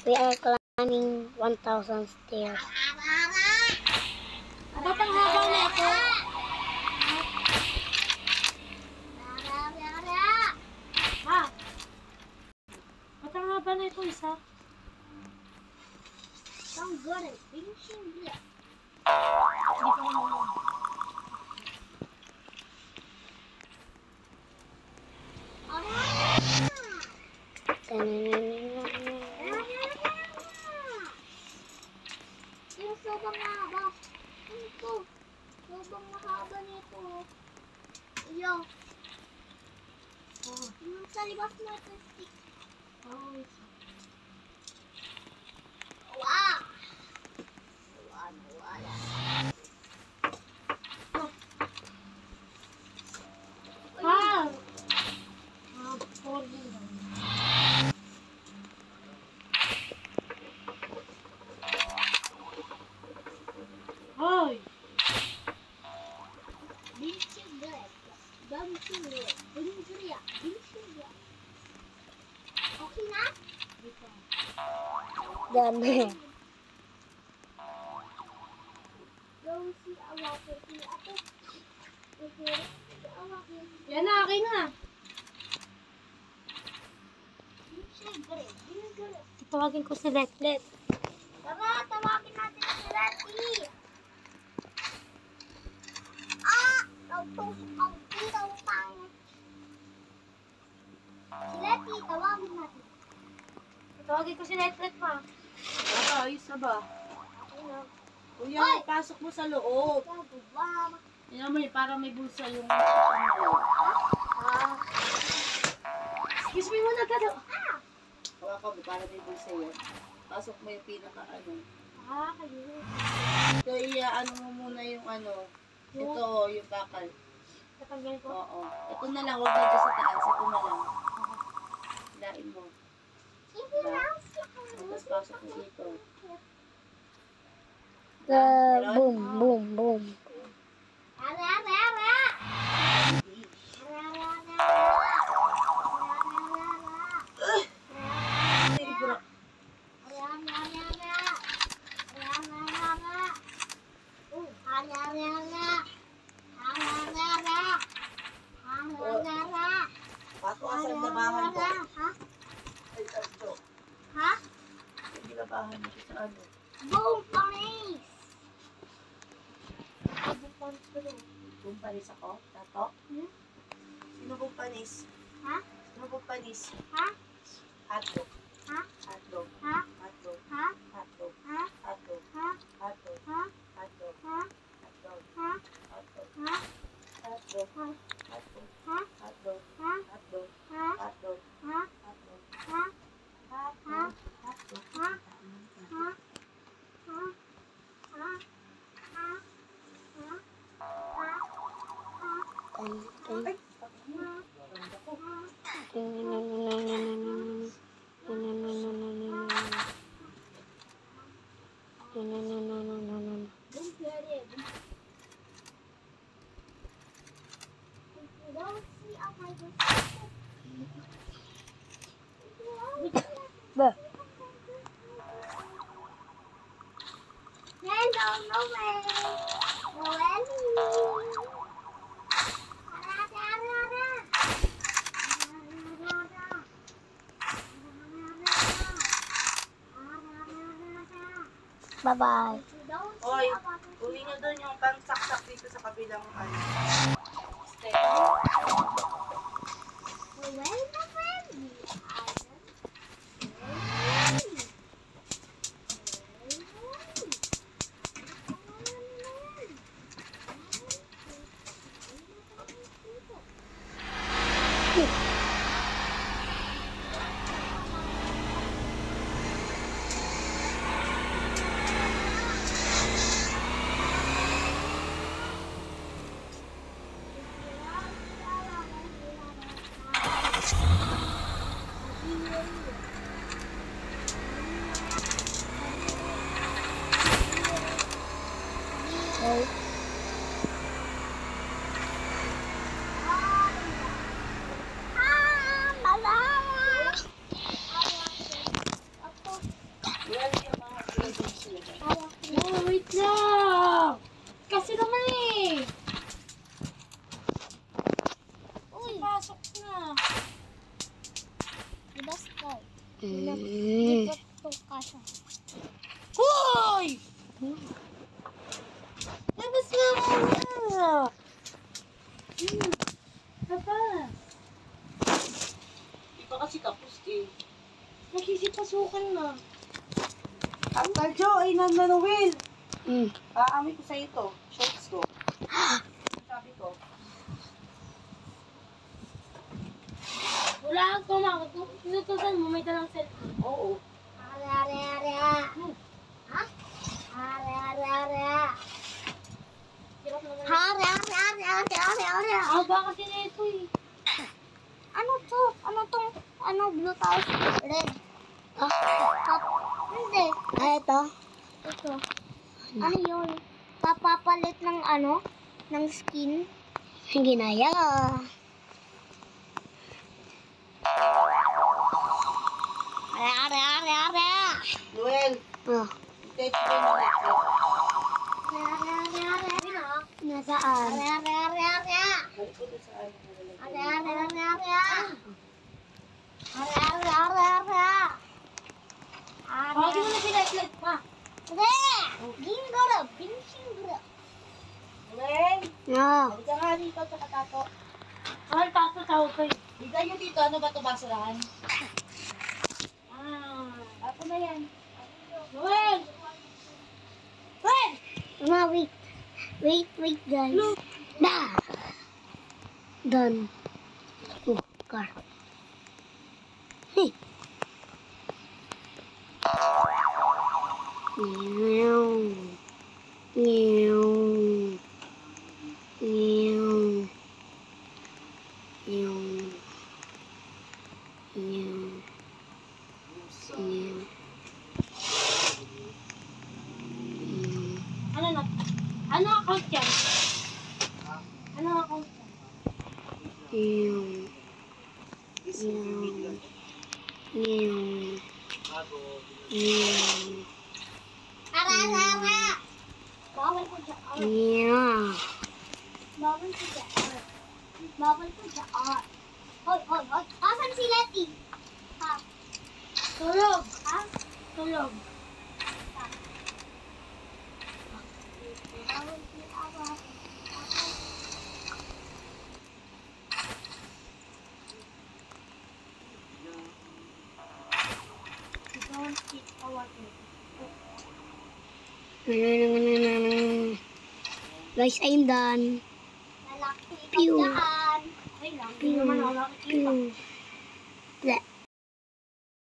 We are climbing 1,000 stairs. Ba't ang haba na ito? Ha? Ba't ang haba na ito, isa? Ang good at finishing here. Yung sobrang mahaba. Ito. Sobrang mahaba nito. Iyo. Oh. Yung sa libas mo ito stick. Oh. Wow! Wala. Ah! Ah, poor din. Hoy! Okay na? Dito. Dami. Don't see a water here. Ate. Yan na, akin na. Siyempre. Tawagin ko si Letlet. Tara, tawagin natin si Letty. Ah! Ang pitaw tayo. Si Letty, tawagin natin. Tawagin ko si Letlet, ma. Aba, ayos na ba? Ayun. Kuya, pasok mo sa loob. Wow. Yan mo, parang may bulsa yung... Ah. Excuse me muna, Tado. Hawakan mo, parang may bulsa yan. Pasok mo yung pinaka-ano. Ah, kayo. Ito, ano mo muna yung ano. Ito, yung bakal. Tatanggalin ko. Oo. Ito na lang, huwag na dyan sa taas. Ito na lang. Hilain mo. Tapos pasok mo dito. Boom, boom, boom. Pato ka sa labahan ko. Ha? Ay, ito. Ha? Hindi labahan mo siya sa ano. Boom, panis! Kung panis ako, tato. Sino kung panis? Ha? Sino kung panis? Ha? Hotdog. Ha? Hotdog. Ha? Hotdog. Ha? Hotdog. Ha? Hotdog. Ha? Hotdog. Ha? Hotdog. Ha? Hotdog. Ha? Hotdog. Ha? Hotdog. Ha? Hotdog. Ha? Hotdog. Ha? Hotdog. Ha? Hotdog. Ha? Hotdog. Ha? Ha? Ha? Hotdog. Ha? Ha? Ha? Ha? Ba? Hello, Noel. Bye-bye. Oy, uli nyo doon yung pangsaksak dito sa kabilang ano. Step. Noel, my friend. Hindi ko ito kasha. Hoy! Labas nga muna! Labas! Di pa kasi kapos eh. Nagsisipasukan na. Uncle Joe, ay Manuel. Hmm. Aamin ko sa ito. Shorts ko. Sabi ko. Wala kang tumakot. Tinutusan mo, may dalang cellphone. Oo. Are. Ha? Are. Hirap naman. Are. Ah, baka sila ito eh. Ano to? Ano blue tapos red? Hindi. Ito. Ito. Ano yun? Papapalit ng ano? Ng skin? Ginaya. Are. Noel, Oh. text ko yung Netflix. Nasaan? Balik ko doon sa ano. Tawagin mo na si Netflix pa. Noel, No. balik ka nga dito sa katato. Ay, tato tawag kayo. Bigay nyo dito, ano ba ito basurahan? Ah. Ako na yan. Noel! Noel! Mama, wait, guys. Da! Done. Oh, car. Hey. Meow. Meow. Meow. Meow. Meow. Meow. Ano na? Ano account yan? Ano account yan? Meow. Meow. Meow. Ara! Bawal ko dyan. Meow. Bawal ko dyan. Bawal ko dyan. Hoy. Asan si Letty? Ha? Tulog. Ha? Tulog. Don't eat our food. Guys, I'm done. Lalaki Pew. ikaw dyan. Ay lang. Hindi naman ako nakikita. Pew.